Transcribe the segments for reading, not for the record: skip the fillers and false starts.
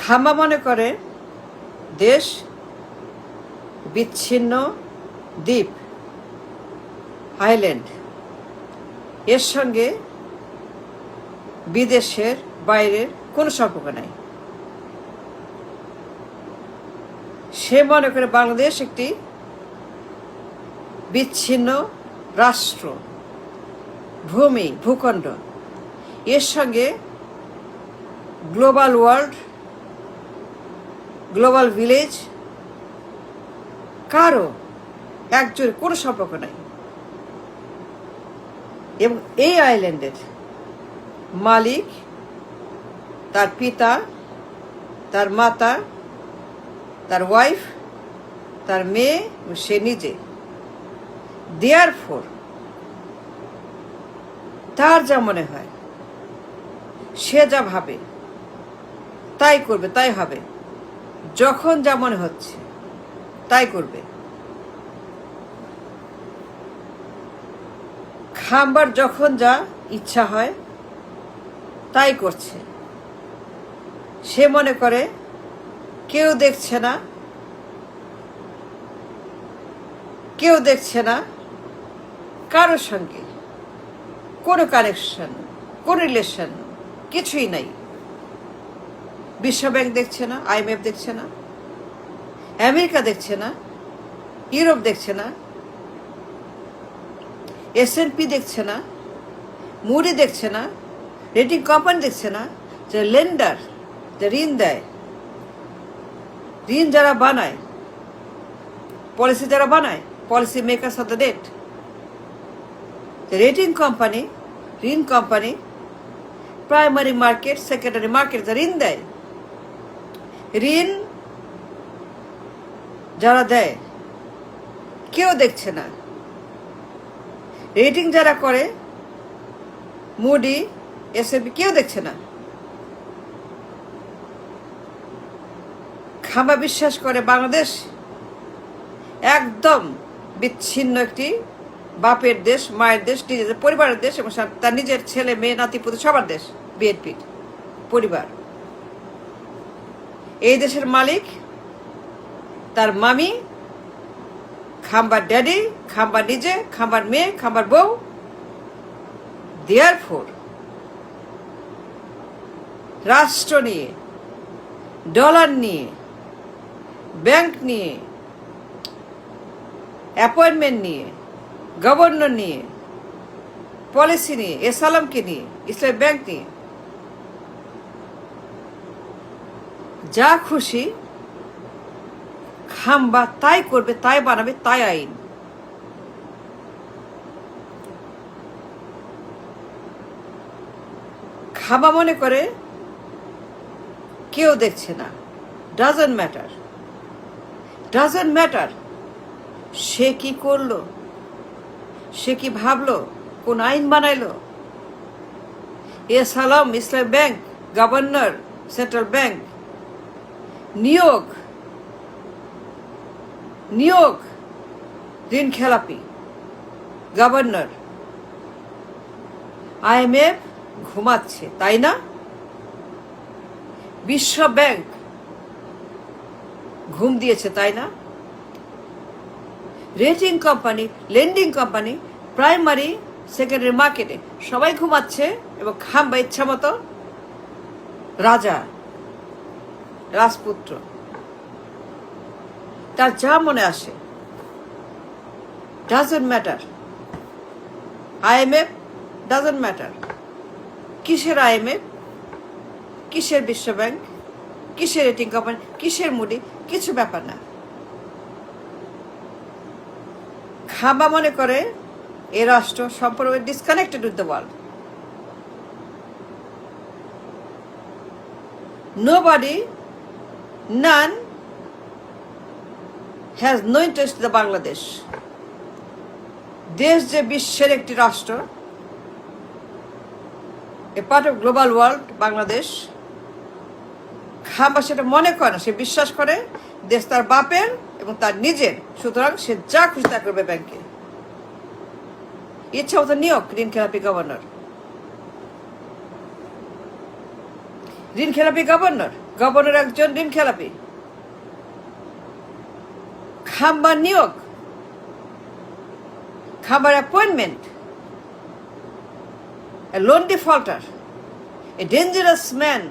খাম্বা মনে করে দেশ বিচ্ছিন্ন দ্বীপ, আইল্যান্ড। এর সঙ্গে বিদেশের বাইরের কোনো সম্পর্ক নাই। সে মনে করে বাংলাদেশ একটি বিচ্ছিন্ন রাষ্ট্র, ভূমি, ভূখণ্ড। এর সঙ্গে গ্লোবাল ওয়ার্ল্ড, গ্লোবাল ভিলেজ কারো একজন কোনো সম্পর্ক নাই। এবং এই আইল্যান্ডের মালিক তার পিতা, তার মাতা, তার ওয়াইফ, তার মেয়ে, সে নিজে। দেয়ারফোর তার যা মনে হয়, সে যা ভাবে তাই করবে, তাই হবে। যখন যা মনে হচ্ছে তাই করবে। খাম্বার যখন যা ইচ্ছা হয় তাই করছে। সে মনে করে কেউ দেখছে না, কেউ দেখছে না, কারোর সঙ্গে কোনো কানেকশন, কোনো রিলেশন কিছুই নাই। বিশ্বব্যাংক দেখছে না, IMF দেখছে না, আমেরিকা দেখছে না, ইউরোপ দেখছে না, S&P দেখছে না, মুডি দেখছে না, রেটিং কোম্পানি দেখছে না। যে লেন্ডার, যে ঋণ দেয়, ঋণ যারা বানায়, পলিসি যারা বানায়, policy makers of the date, rating company, ঋণ company, primary market, secondary market যারা ঋণ দেয়, ঋণ যারা দেয় কেউ দেখছে না। রেটিং যারা করে, মুডি, S&P, কেউ দেখছে না। খাম্বা বিশ্বাস করে বাংলাদেশ একদম বিচ্ছিন্ন একটি বাপের দেশ, মায়ের দেশ, নিজেদের পরিবারের দেশ এবং তার নিজের ছেলে, মেয়ে, নাতিপুতি সবার দেশ, বিএনপির পরিবার। এই দেশের মালিক তার মামি, খাম্বার ড্যাডি, খাম্বার নিজে, খাম্বার মেয়ে, খাম্বার বউ। দেয়ারফোর রাষ্ট্র নিয়ে, ডলার নিয়ে, ব্যাংক নিয়ে, অ্যাপয়েন্টমেন্ট নিয়ে, গভর্নর নিয়ে, পলিসি নিয়ে, এসালামকে নিয়ে, ইসলামী ব্যাংক নিয়ে যা খুশি খাম্বা তাই করবে, তাই বানাবে, তাই আইন। খাম্বা মনে করে কেউ দেখছে না, ডাজন্ট ম্যাটার, ডাজন্ট ম্যাটার। সে কি করলো, সে কি ভাবলো, কোন আইন বানাইলো, সালাম, ইসলামী ব্যাংক, গভর্নর, সেন্ট্রাল ব্যাংক, নিয়োগ, নিয়োগ, ঋণ খেলাপি, গভর্নর, IMF ঘুমাচ্ছে, তাই না? বিশ্ব ব্যাংক ঘুম দিয়েছে, তাই না? Rating company, lending company, primary, secondary মার্কেটে সবাই ঘুমাচ্ছে এবং খাম্বা ইচ্ছা মতো রাজা, রাজপুত্র, তার যা মনে আসে। Doesn't matter. IMF doesn't matter. কিসের IMF, কিসের বিশ্ব ব্যাংক, কিসের রেটিং কোম্পানি, কিসের মুডি, কিছু ব্যাপার না। খাম্বা মনে করে এ রাষ্ট্র সম্পূর্ণ disconnected with the world. Nobody, none has no interest in the Bangladesh. দেশ যে বিশ্বের একটি রাষ্ট্র, a part of global world, Bangladesh. খাম্বা সেটা মনে করে না, সে বিশ্বাস করে দেশ তার বাপের এবং তার নিজের, সুতরাং সে যা খুশি তা করবে ব্যাংকে। ইচ্ছা মতো নিয়োগ, ঋণ খেলাপি গভর্নর, ঋণ খেলাপি গভর্নর। গভর্নর একজন ঋণ খেলাপি। খাম্বার নিয়োগ, খাম্বার appointment, a loan defaulter, a dangerous man,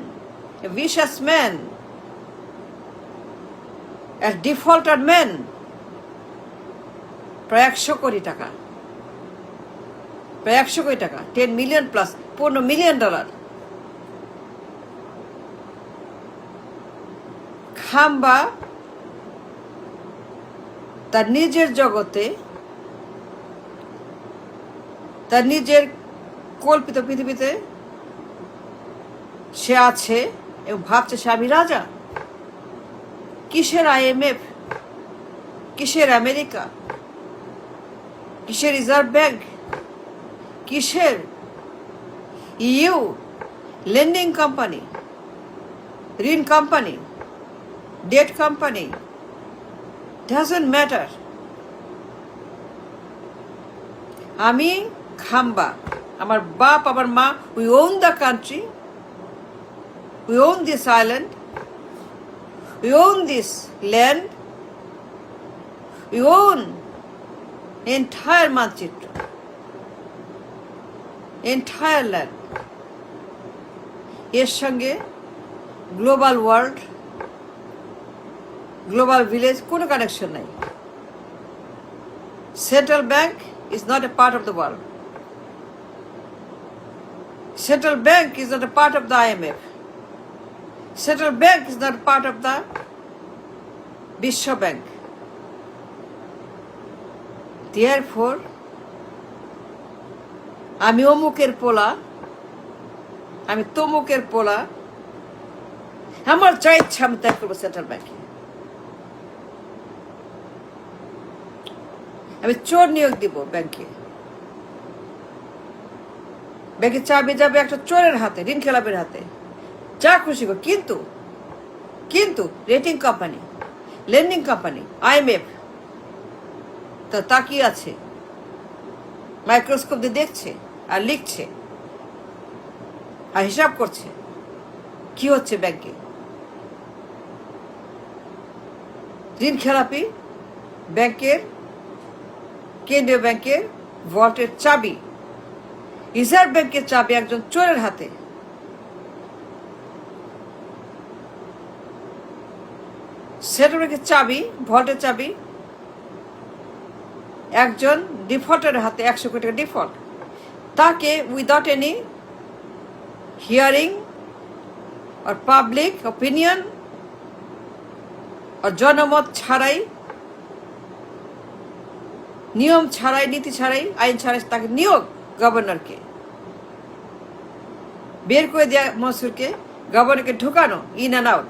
a vicious man, a defaulter man, প্রায় 100 কোটি টাকা, প্রায় 100 কোটি টাকা, 10 মিলিয়ন প্লাস, $15 মিলিয়ন। খাম্বা তার নিজের জগতে, তার নিজের কল্পিত পৃথিবীতে সে আছে এবং ভাবছে সে আমি রাজা। কিসের IMF, কিসের আমেরিকা, কিসের রিজার্ভ ব্যাংক, কিসের EU লেন্ডিং কোম্পানি, ঋণ company, debt company, doesn't matter. আমি খাম্বা, আমার বাপ, আমার মা, we own the country, we own this island, we own this land, we own entire মানচিত্র, এন্টায়ার ল্যান্ড। এর সঙ্গে গ্লোবাল ওয়ার্ল্ড, গ্লোবাল ভিলেজ কোনো কানেকশন নাই। Central bank is not a part of the world. Central Bank is not a part of the IMF. Central Bank is not a part of the বিশ্ব bank. Therefore, আমি অমুকের পোলা, আমি তমুকের পোলা, আমার যা ইচ্ছা আমি তাই করবো সেন্ট্রাল ব্যাংকে। আমি চোর নিয়োগ দিব ব্যাংকে, ব্যাংকে চাবি যাবে একটা চোরের হাতে, ঋণ খেলাপের হাতে, যা খুশি গো। কিন্তু কিন্তু rating company, lending company, IMF তো তাকিয়ে আছে, মাইক্রোস্কোপ দিয়ে দেখছে আর লিখছে আর হিসাব করছে কি হচ্ছে ব্যাংকে। ঋণ খেলাপি ব্যাংকের, কেন্দ্রীয় ব্যাংকের ভল্টের চাবি, রিজার্ভ ব্যাংকের চাবি একজন চোরের হাতে। সেন্ট্রাল ব্যাংকের চাবি, ভল্টের চাবি একজন ডিফল্টের হাতে, 100 কোটি টাকা ডিফল্ট। তাকে উইদাউট এনি হিয়ারিং আর পাবলিক অপিনিয়ন আর জনমত ছাড়াই, নিয়ম ছাড়াই, নীতি ছাড়াই, আইন ছাড়াই তাকে নিয়োগ, গভর্নরকে বের করে দেওয়া, মনসুরকে, গভর্নরকে ঢুকানো, ইন অ্যান্ড আউট,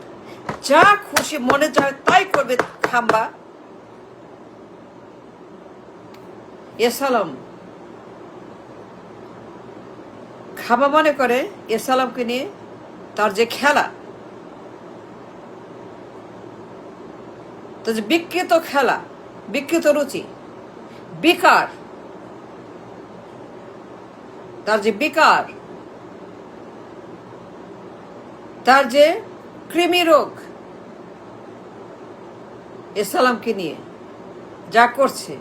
যা খুশি মনে চায় তাই করবে খাম্বা। এসালাম খাম্বা মনে করে এসালামকে নিয়ে তার যে খেলা, তার যে বিকৃত খেলা, বিকৃত রুচি, বিকার, তার যে বিকার, তার যে কৃমি রোগ, এসালামকে নিয়ে যা করছে,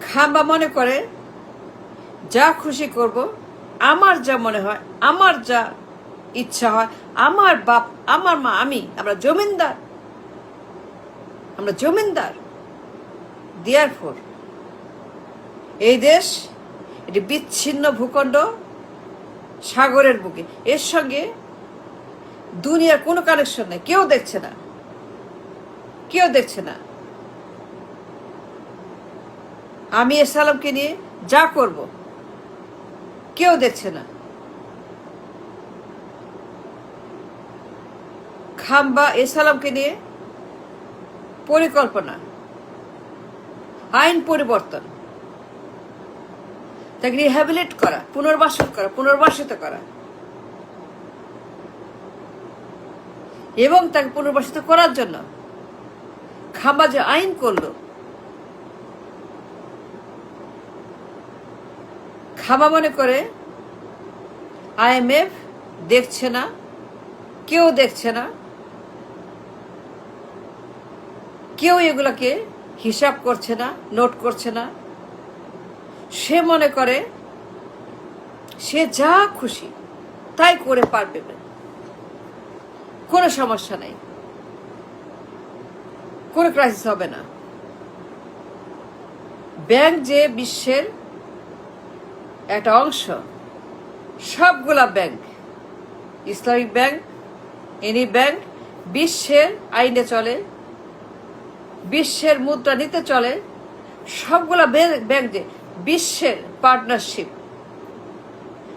খাম্বা মনে করে যা খুশি করব, আমার যা মনে হয়, আমার যা ইচ্ছা হয়, আমার বাপ, আমার মা, আমরা জমিনদার, আমরা জমিনদার। দেয়ারফোর এই দেশ এটি বিচ্ছিন্ন ভূখণ্ড, সাগরের বুকে, এর সঙ্গে দুনিয়ার কোনো কানেকশন নেই, কেউ দেখছে না, কেউ দেখছে না। আমি এসালামকে নিয়ে যা করব কেউ দেখছে না। খাম্বা এসালামকে নিয়ে পরিকল্পনা, আইন পরিবর্তন, তাকে রিহ্যাবিলিট করা, পুনর্বাসন করা, পুনর্বাসিত করা, এবং তাকে পুনর্বাসিত করার জন্য খাম্বা যে আইন করলো, খাম্বা মনে করে IMF দেখছে না, কেউ দেখছে না, কেউ এগুলোকে হিসাব করছে না, নোট করছে না। সে মনে করে সে যা খুশি তাই করে পারবে, কোনো সমস্যা নেই, কোনো ক্রাইসিস হবে না। ব্যাংক যে বিশ্বের একটা অংশ, সবগুলা bank, Islamic bank, any bank বিশ্বের আইনে চলে, বিশ্বের মুদ্রানীতিতে চলে। সবগুলা ব্যাংক যে বিশ্বের partnership,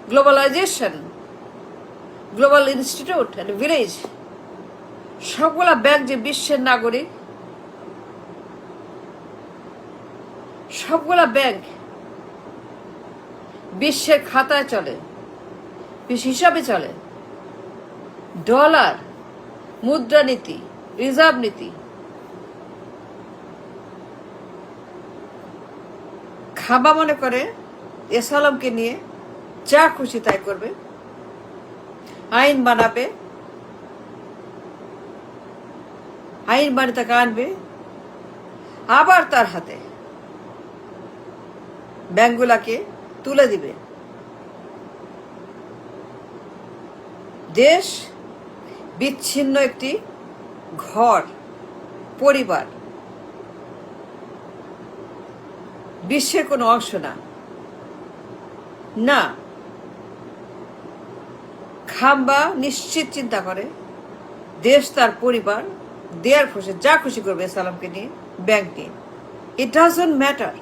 globalisation, global institute and village, সবগুলা ব্যাংক যে বিশ্বের নাগরিক, সবগুলা ব্যাংক বিশ্বের খাতায় চলে, বিশ্ব হিসাবে চলে। ডলার, মুদ্রানীতি, রিজার্ভ নীতি, খাবা মনে করে এসালামকে নিয়ে যা খুশি তাই করবে, আইন বানাবে, আইন বানিয়ে তাকে আনবে, আবার তার হাতে ব্যাংকগুলাকে তুলে দিবে। দেশ বিচ্ছিন্ন একটি ঘর, পরিবার, বিশ্বের কোনো অংশ না। না, খাম্বা নিশ্চিত চিন্তা করে দেশ তার পরিবার, দেয়ার খুশি যা খুশি করবে সালামকে নিয়ে, ব্যাংক নিয়ে। It doesn't matter,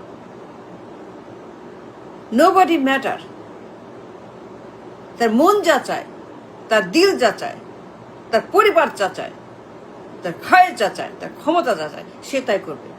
nobody matter. তার মন যা চায়, তার দিল যা চায়, তার পরিবার যা চায়, তার খায়ের যা চায়, তার ক্ষমতা যা চায়, সে তাই করবে।